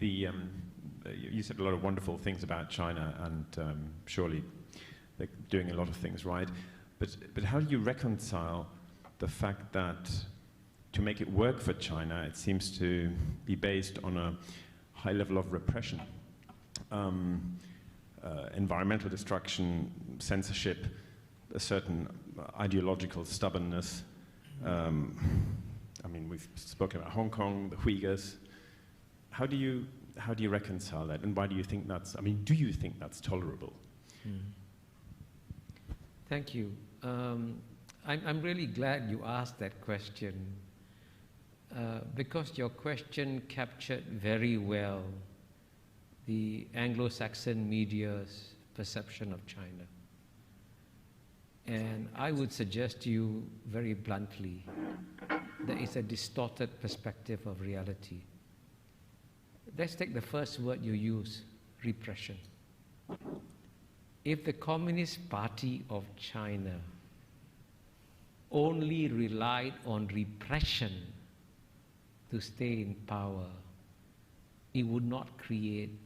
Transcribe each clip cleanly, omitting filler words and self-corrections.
You said a lot of wonderful things about China, and surely they're doing a lot of things right. But how do you reconcile the fact that to make it work for China, it seems to be based on a high level of repression, environmental destruction, censorship, a certain ideological stubbornness. I mean, we've spoken about Hong Kong, the Uyghurs. How do you reconcile that, and why do you think that's? I mean, do you think that's tolerable? Thank you. I'm really glad you asked that question, because your question captured very well the Anglo-Saxon media's perception of China. And I would suggest to you very bluntly that it's a distorted perspective of reality. Let's take the first word you use, repression. If the Communist Party of China only relied on repression to stay in power, it would not create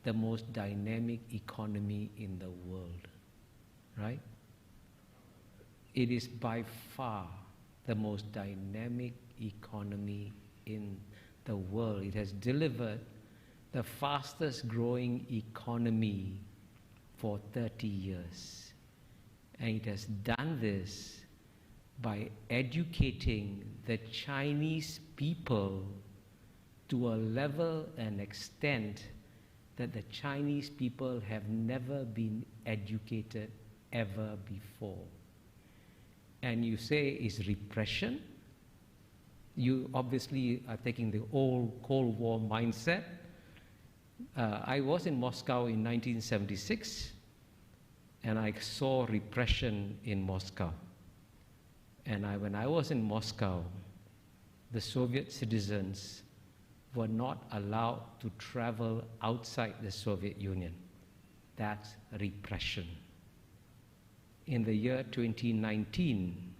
the most dynamic economy in the world, right? It is by far the most dynamic economy in the world. It has delivered the fastest growing economy for 30 years. And it has done this by educating the Chinese people to a level and extent that the Chinese people have never been educated ever before. And you say it's repression. You obviously are taking the old Cold War mindset. I was in Moscow in 1976, and I saw repression in Moscow. And when I was in Moscow, the Soviet citizens were not allowed to travel outside the Soviet Union. That's repression. In the year 2019,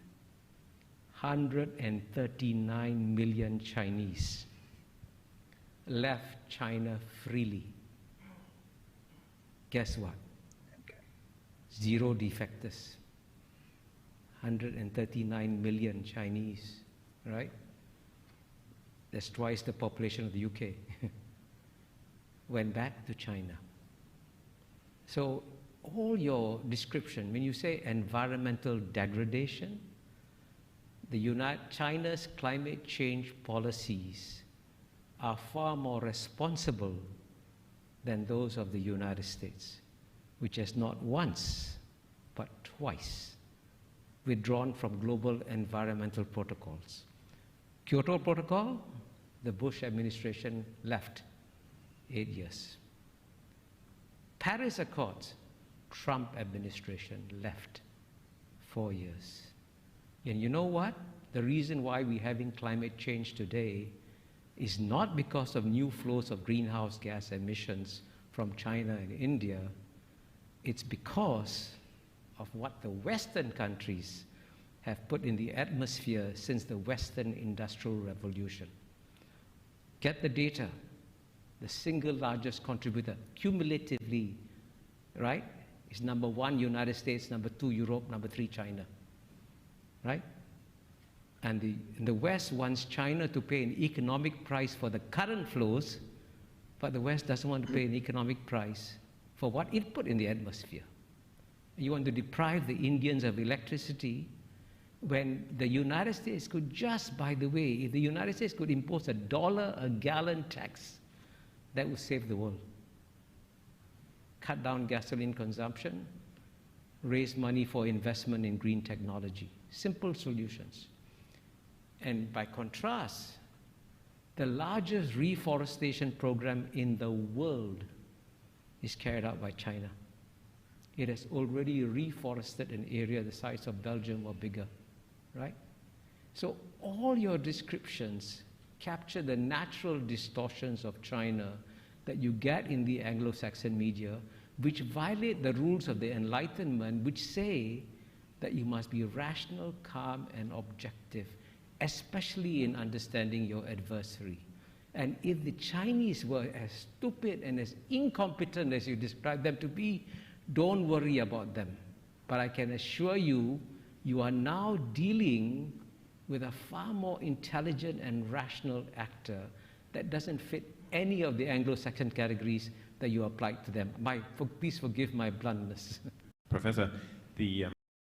139 million Chinese left China freely. Guess what? Zero defectors. 139 million Chinese, right? That's twice the population of the UK. Went back to China. So all your description, when you say environmental degradation, China's climate change policies are far more responsible than those of the United States, which has not once, but twice withdrawn from global environmental protocols. Kyoto Protocol, the Bush administration left 8 years. Paris Accords, Trump administration left 4 years. And you know what? The reason why we're having climate change today is not because of new flows of greenhouse gas emissions from China and India. It's because of what the Western countries have put in the atmosphere since the Western Industrial Revolution. Get the data. The single largest contributor, cumulatively, right, is number 1, United States, number 2, Europe, number 3, China. Right? And the West wants China to pay an economic price for the current flows, but the West doesn't want to pay an economic price for what it put in the atmosphere. You want to deprive the Indians of electricity when the United States could just, by the way, if the United States could impose $1 a gallon tax, that would save the world. Cut down gasoline consumption, raise money for investment in green technology. Simple solutions. And by contrast, the largest reforestation program in the world is carried out by China. It has already reforested an area the size of Belgium or bigger, right? So all your descriptions capture the natural distortions of China that you get in the Anglo-Saxon media, which violate the rules of the Enlightenment, which say that you must be rational, calm, and objective, especially in understanding your adversary. And if the Chinese were as stupid and as incompetent as you describe them to be, don't worry about them. But I can assure you, you are now dealing with a far more intelligent and rational actor that doesn't fit any of the Anglo-Saxon categories that you applied to them. Please forgive my bluntness. Professor, the